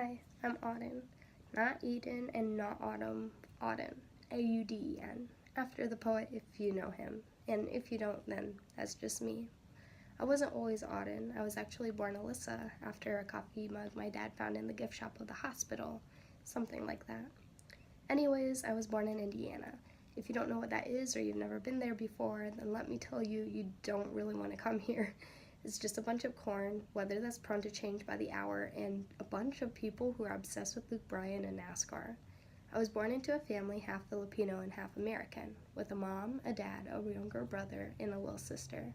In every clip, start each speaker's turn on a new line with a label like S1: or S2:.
S1: Hi, I'm Auden. Not Eden and not Autumn, Auden. Auden. After the poet, if you know him. And if you don't, then that's just me. I wasn't always Auden. I was actually born Alyssa after a coffee mug my dad found in the gift shop of the hospital. Something like that. Anyways, I was born in Indiana. If you don't know what that is or you've never been there before, then let me tell you, you don't really want to come here. It's just a bunch of corn, weather that's prone to change by the hour, and a bunch of people who are obsessed with Luke Bryan and NASCAR. I was born into a family half Filipino and half American, with a mom, a dad, a younger brother, and a little sister.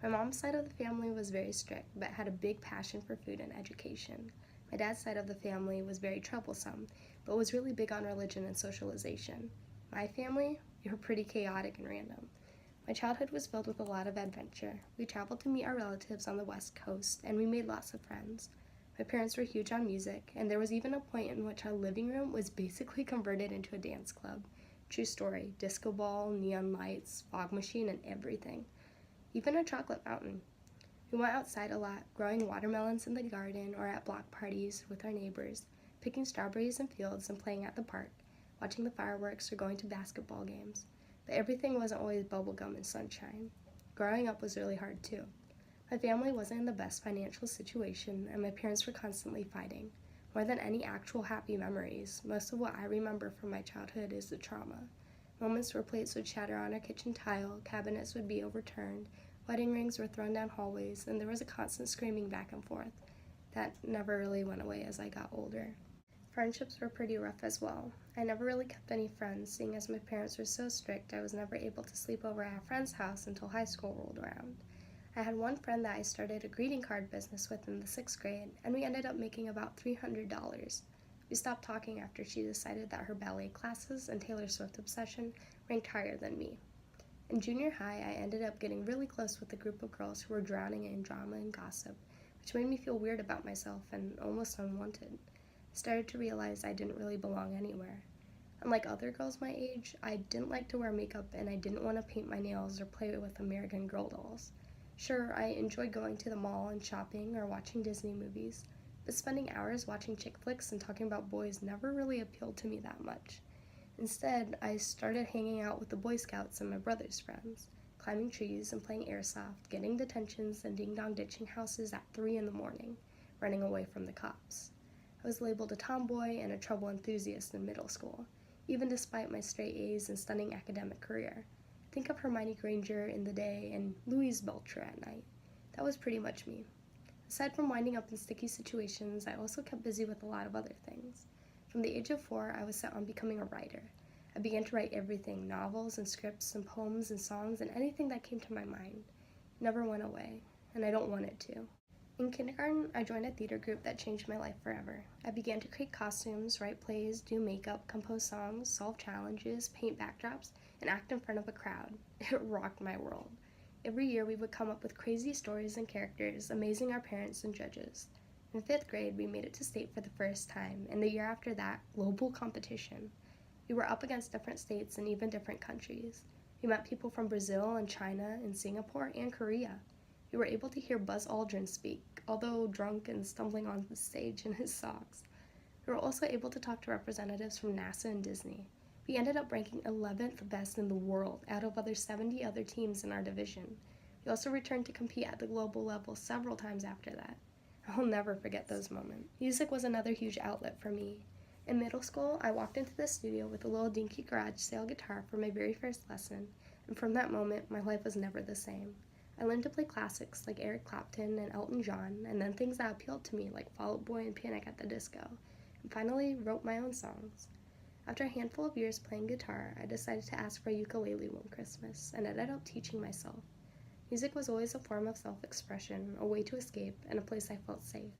S1: My mom's side of the family was very strict, but had a big passion for food and education. My dad's side of the family was very troublesome, but was really big on religion and socialization. My family, we were pretty chaotic and random. My childhood was filled with a lot of adventure. We traveled to meet our relatives on the West Coast, and we made lots of friends. My parents were huge on music, and there was even a point in which our living room was basically converted into a dance club. True story, disco ball, neon lights, fog machine, and everything. Even a chocolate fountain. We went outside a lot, growing watermelons in the garden or at block parties with our neighbors, picking strawberries in fields and playing at the park, watching the fireworks or going to basketball games. But everything wasn't always bubblegum and sunshine. Growing up was really hard too. My family wasn't in the best financial situation, and my parents were constantly fighting. More than any actual happy memories, most of what I remember from my childhood is the trauma. Moments where plates would shatter on our kitchen tile, cabinets would be overturned, wedding rings were thrown down hallways, and there was a constant screaming back and forth. That never really went away as I got older. Friendships were pretty rough as well. I never really kept any friends, seeing as my parents were so strict I was never able to sleep over at a friend's house until high school rolled around. I had one friend that I started a greeting card business with in the 6th grade, and we ended up making about $300. We stopped talking after she decided that her ballet classes and Taylor Swift obsession ranked higher than me. In junior high, I ended up getting really close with a group of girls who were drowning in drama and gossip, which made me feel weird about myself and almost unwanted. I started to realize I didn't really belong anywhere. Unlike other girls my age, I didn't like to wear makeup and I didn't want to paint my nails or play with American Girl dolls. Sure, I enjoyed going to the mall and shopping or watching Disney movies, but spending hours watching chick flicks and talking about boys never really appealed to me that much. Instead, I started hanging out with the Boy Scouts and my brother's friends, climbing trees and playing airsoft, getting detentions and ding-dong ditching houses at 3 in the morning, running away from the cops. I was labeled a tomboy and a trouble enthusiast in middle school, even despite my straight A's and stunning academic career. Think of Hermione Granger in the day and Louise Belcher at night. That was pretty much me. Aside from winding up in sticky situations, I also kept busy with a lot of other things. From the age of 4, I was set on becoming a writer. I began to write everything, novels and scripts and poems and songs and anything that came to my mind. It never went away, and I don't want it to. In kindergarten, I joined a theater group that changed my life forever. I began to create costumes, write plays, do makeup, compose songs, solve challenges, paint backdrops, and act in front of a crowd. It rocked my world. Every year we would come up with crazy stories and characters, amazing our parents and judges. In 5th grade, we made it to state for the first time, and the year after that, global competition. We were up against different states and even different countries. We met people from Brazil and China and Singapore and Korea. We were able to hear Buzz Aldrin speak, although drunk and stumbling on the stage in his socks. We were also able to talk to representatives from NASA and Disney. We ended up ranking 11th best in the world out of 70 other teams in our division. We also returned to compete at the global level several times after that. I'll never forget those moments. Music was another huge outlet for me. In middle school, I walked into the studio with a little dinky garage sale guitar for my very first lesson, and from that moment, my life was never the same. I learned to play classics like Eric Clapton and Elton John, and then things that appealed to me like Fall Out Boy and Panic at the Disco, and finally wrote my own songs. After a handful of years playing guitar, I decided to ask for a ukulele one Christmas, and ended up teaching myself. Music was always a form of self-expression, a way to escape, and a place I felt safe.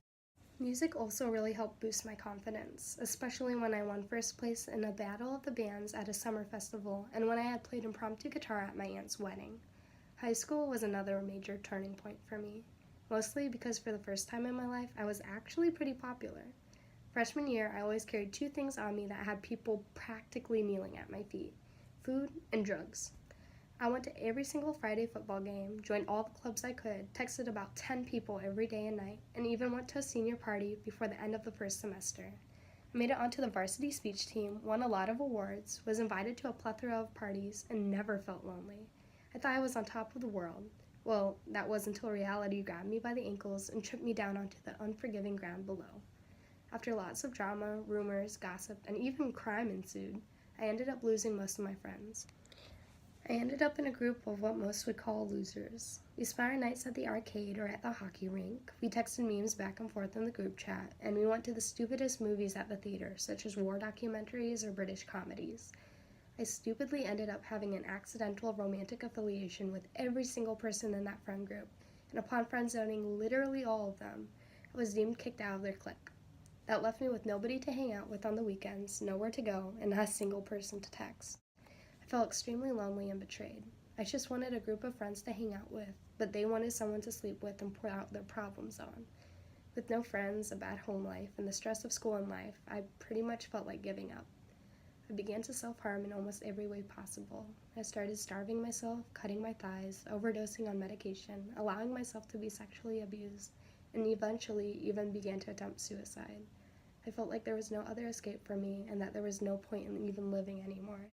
S1: Music also really helped boost my confidence, especially when I won first place in a battle of the bands at a summer festival, and when I had played impromptu guitar at my aunt's wedding. High school was another major turning point for me, mostly because for the first time in my life, I was actually pretty popular. Freshman year, I always carried 2 things on me that had people practically kneeling at my feet: food and drugs. I went to every single Friday football game, joined all the clubs I could, texted about 10 people every day and night, and even went to a senior party before the end of the first semester. I made it onto the varsity speech team, won a lot of awards, was invited to a plethora of parties, and never felt lonely. I thought I was on top of the world. Well, that was until reality grabbed me by the ankles and tripped me down onto the unforgiving ground below. After lots of drama, rumors, gossip, and even crime ensued, I ended up losing most of my friends. I ended up in a group of what most would call losers. We spent our nights at the arcade or at the hockey rink, we texted memes back and forth in the group chat, and we went to the stupidest movies at the theater, such as war documentaries or British comedies. I stupidly ended up having an accidental romantic affiliation with every single person in that friend group, and upon friend-zoning literally all of them, I was deemed kicked out of their clique. That left me with nobody to hang out with on the weekends, nowhere to go, and not a single person to text. I felt extremely lonely and betrayed. I just wanted a group of friends to hang out with, but they wanted someone to sleep with and pour out their problems on. With no friends, a bad home life, and the stress of school and life, I pretty much felt like giving up. I began to self-harm in almost every way possible. I started starving myself, cutting my thighs, overdosing on medication, allowing myself to be sexually abused, and eventually even began to attempt suicide. I felt like there was no other escape for me and that there was no point in even living anymore.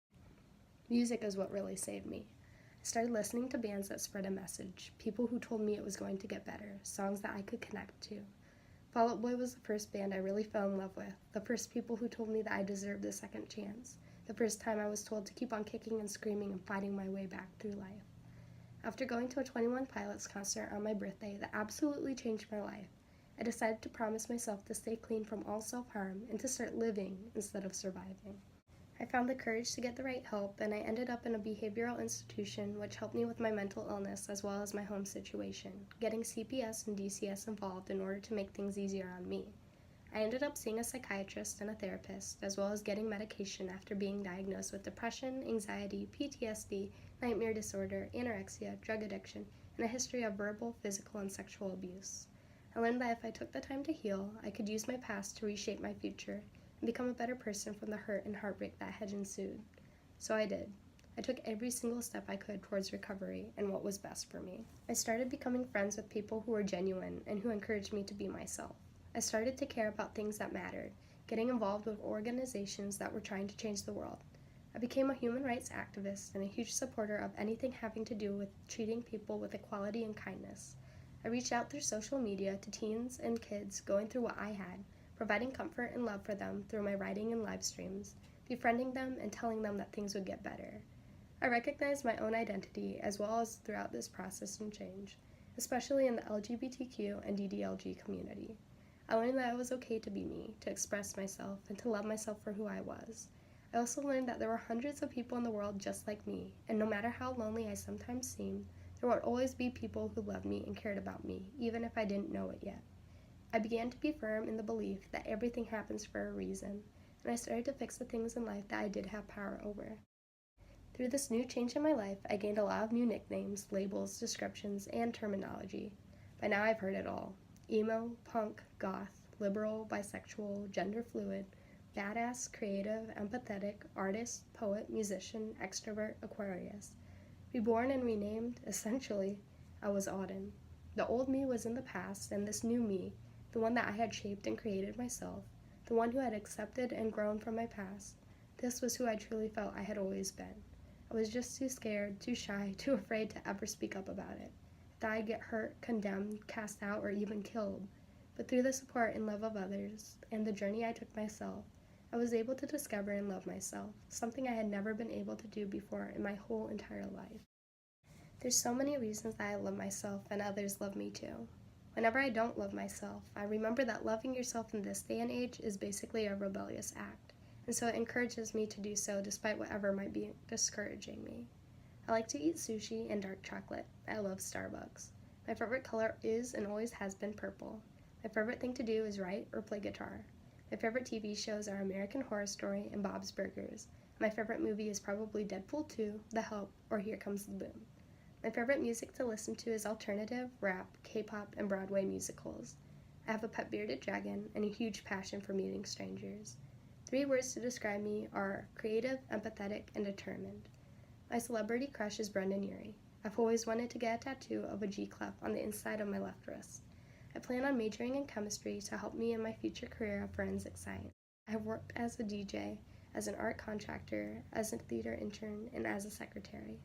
S1: Music is what really saved me. I started listening to bands that spread a message, people who told me it was going to get better, songs that I could connect to. Fall Out Boy was the first band I really fell in love with, the first people who told me that I deserved a second chance, the first time I was told to keep on kicking and screaming and fighting my way back through life. After going to a 21 Pilots concert on my birthday that absolutely changed my life, I decided to promise myself to stay clean from all self-harm and to start living instead of surviving. I found the courage to get the right help, and I ended up in a behavioral institution which helped me with my mental illness as well as my home situation, getting CPS and DCS involved in order to make things easier on me. I ended up seeing a psychiatrist and a therapist, as well as getting medication after being diagnosed with depression, anxiety, PTSD, nightmare disorder, anorexia, drug addiction, and a history of verbal, physical, and sexual abuse. I learned that if I took the time to heal, I could use my past to reshape my future and become a better person from the hurt and heartbreak that had ensued. So I did. I took every single step I could towards recovery and what was best for me. I started becoming friends with people who were genuine and who encouraged me to be myself. I started to care about things that mattered, getting involved with organizations that were trying to change the world. I became a human rights activist and a huge supporter of anything having to do with treating people with equality and kindness. I reached out through social media to teens and kids going through what I had, providing comfort and love for them through my writing and live streams, befriending them and telling them that things would get better. I recognized my own identity as well as throughout this process and change, especially in the LGBTQ and DDLG community. I learned that it was okay to be me, to express myself, and to love myself for who I was. I also learned that there were hundreds of people in the world just like me, and no matter how lonely I sometimes seemed, there would always be people who loved me and cared about me, even if I didn't know it yet. I began to be firm in the belief that everything happens for a reason, and I started to fix the things in life that I did have power over. Through this new change in my life, I gained a lot of new nicknames, labels, descriptions, and terminology. By now I've heard it all. Emo, punk, goth, liberal, bisexual, gender fluid, badass, creative, empathetic, artist, poet, musician, extrovert, Aquarius. Reborn and renamed, essentially, I was Auden. The old me was in the past, and this new me, the one that I had shaped and created myself, the one who had accepted and grown from my past, this was who I truly felt I had always been. I was just too scared, too shy, too afraid to ever speak up about it. I thought I'd get hurt, condemned, cast out, or even killed. But through the support and love of others, and the journey I took myself, I was able to discover and love myself, something I had never been able to do before in my whole entire life. There's so many reasons that I love myself and others love me too. Whenever I don't love myself, I remember that loving yourself in this day and age is basically a rebellious act, and so it encourages me to do so despite whatever might be discouraging me. I like to eat sushi and dark chocolate. I love Starbucks. My favorite color is and always has been purple. My favorite thing to do is write or play guitar. My favorite TV shows are American Horror Story and Bob's Burgers. My favorite movie is probably Deadpool 2, The Help, or Here Comes the Boom. My favorite music to listen to is alternative, rap, K-pop, and Broadway musicals. I have a pet bearded dragon and a huge passion for meeting strangers. 3 words to describe me are creative, empathetic, and determined. My celebrity crush is Brendan Urie. I've always wanted to get a tattoo of a G clef on the inside of my left wrist. I plan on majoring in chemistry to help me in my future career of forensic science. I have worked as a DJ, as an art contractor, as a theater intern, and as a secretary.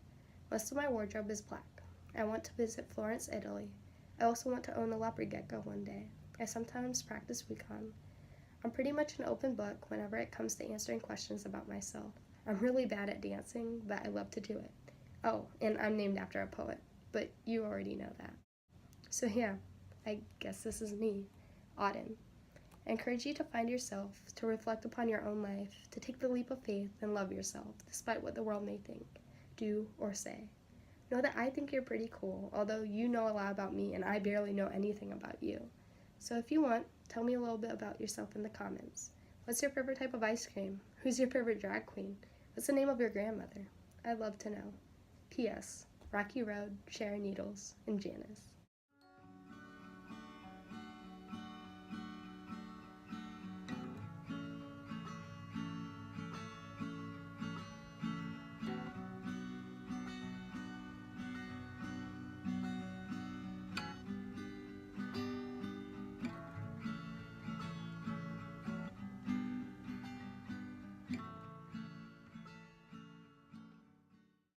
S1: Most of my wardrobe is black. I want to visit Florence, Italy. I also want to own a leopard gecko one day. I sometimes practice recon. I'm pretty much an open book whenever it comes to answering questions about myself. I'm really bad at dancing, but I love to do it. Oh, and I'm named after a poet, but you already know that. So yeah, I guess this is me, Auden. I encourage you to find yourself, to reflect upon your own life, to take the leap of faith and love yourself, despite what the world may think, do, or say. Know that I think you're pretty cool, although you know a lot about me and I barely know anything about you. So if you want, tell me a little bit about yourself in the comments. What's your favorite type of ice cream? Who's your favorite drag queen? What's the name of your grandmother? I'd love to know. P.S. Rocky Road, Sharon Needles, and Janice.